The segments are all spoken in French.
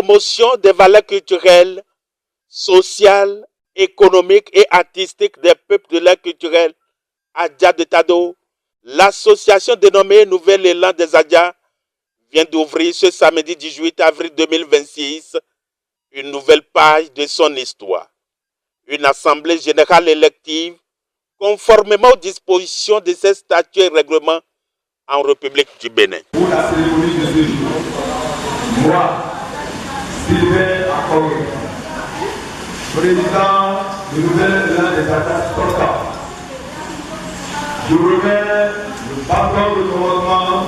promotion des valeurs culturelles, sociales, économiques et artistiques des peuples de l'ère culturelle Adja de Tado, l'association dénommée Nouvel Élan des Adja vient d'ouvrir ce samedi 18 avril 2026 une nouvelle page de son histoire. Une assemblée générale élective conformément aux dispositions de ces statuts et règlements en République du Bénin. Pour la cérémonie de ce jour, moi, Sylvain Akongé, président du Nouvel Élan des Adja sortant, je remets le bâton de commandement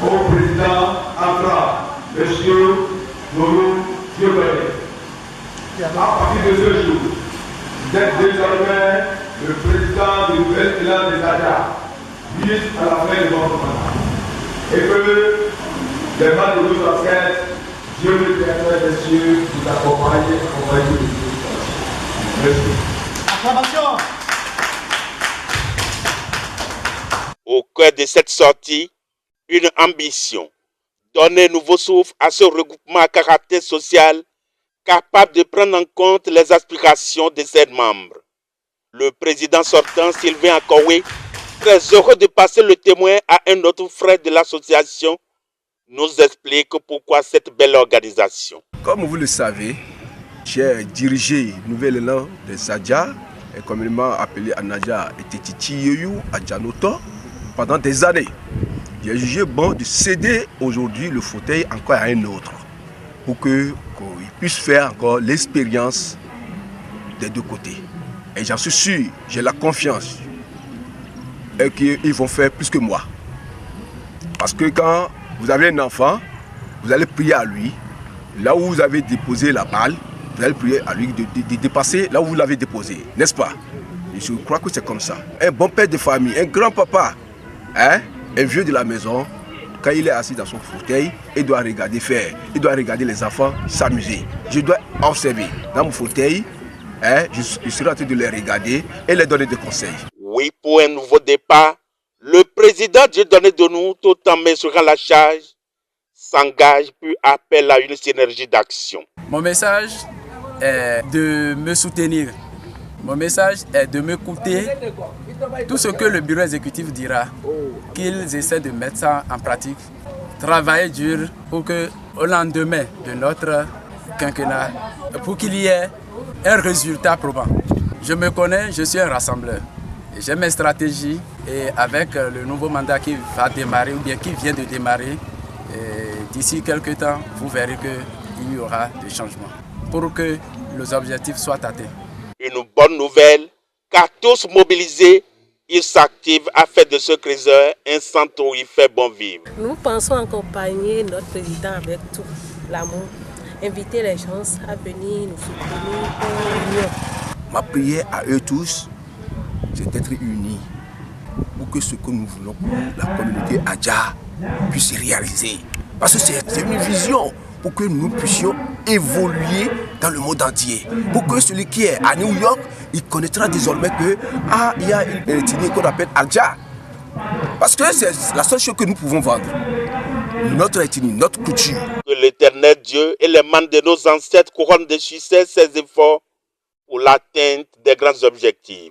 au président Accra, M. Nourou Diobélé. À partir de ce jour, vous êtes désormais le président du Nouvel Élan des Adja jusqu'à la fin de votre mandat. Et que les mains de nos ancêtres, Dieu le Père des cieux, vous accompagne de Dieu. Merci. Acclamation. Au cœur de cette sortie, une ambition, donner nouveau souffle à ce regroupement à caractère social capable de prendre en compte les aspirations de ses membres. Le président sortant, Sylvain Akongé, très heureux de passer le témoin à un autre frère de l'association, nous explique pourquoi cette belle organisation. Comme vous le savez, j'ai dirigé Nouvel Élan des Adja, communément appelé Anaja et Tetiti Yoyou Adjanoto, pendant des années. J'ai jugé bon de céder aujourd'hui le fauteuil encore à un autre pour qu'il puisse faire encore l'expérience des deux côtés. Et j'en suis sûr, j'ai la confiance et qu'ils vont faire plus que moi. Parce que quand vous avez un enfant, vous allez prier à lui, là où vous avez déposé la balle, vous allez prier à lui de dépasser là où vous l'avez déposé, n'est-ce pas? Et je crois que c'est comme ça. Un bon père de famille, un grand-papa, un vieux de la maison, quand il est assis dans son fauteuil, il doit regarder faire, il doit regarder les enfants s'amuser. Je dois observer dans mon fauteuil, je serai en train de les regarder et les donner des conseils. Oui, pour un nouveau départ, le président Dieudonné Donou, tout en mesurant la charge, s'engage puis appelle à une synergie d'action. Mon message est de me soutenir. Mon message est de m'écouter. Tout ce que le bureau exécutif dira, qu'ils essaient de mettre ça en pratique, travailler dur pour qu'au lendemain de notre quinquennat, pour qu'il y ait un résultat probant. Je me connais, je suis un rassembleur. J'ai mes stratégies et avec le nouveau mandat qui va démarrer ou bien qui vient de démarrer, d'ici quelques temps, vous verrez qu'il y aura des changements pour que les objectifs soient atteints. Une bonne nouvelle, car tous mobilisés, ils s'activent à faire de ce Criseur un centre où il fait bon vivre. Nous pensons accompagner notre président avec tout l'amour, inviter les gens à venir nous soutenir pour l'union. Ma prière à eux tous, c'est d'être unis pour que ce que nous voulons pour la communauté Adja puisse se réaliser. Parce que c'est une vision pour que nous puissions évoluer dans le monde entier. Pour que celui qui est à New York, il connaîtra désormais que il y a une ethnie qu'on appelle Adja. Parce que c'est la seule chose que nous pouvons vendre. Notre ethnie, notre culture. Que l'Éternel Dieu et les membres de nos ancêtres couronnent de succès ces efforts pour l'atteinte des grands objectifs.